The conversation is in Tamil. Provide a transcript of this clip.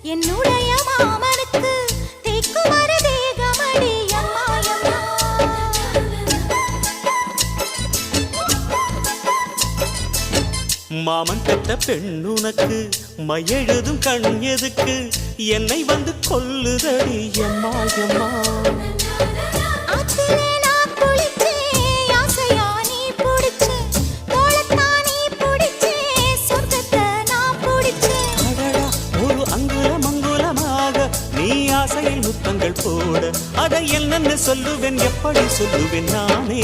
என்னுடைய மாமனுக்கு தேக்குமர தேகமடி அம்மாயம்மா. மாமன் பெற்ற பெண்ணுனக்கு மையெழுதும் கண் எதுக்கு என்னை வந்து கொல்லுதடி அம்மாயம்மா. ஆசையில் முத்தங்கள் போட அதை என்னென்ன சொல்லுவேன் எப்படி சொல்லுவேன் நானே.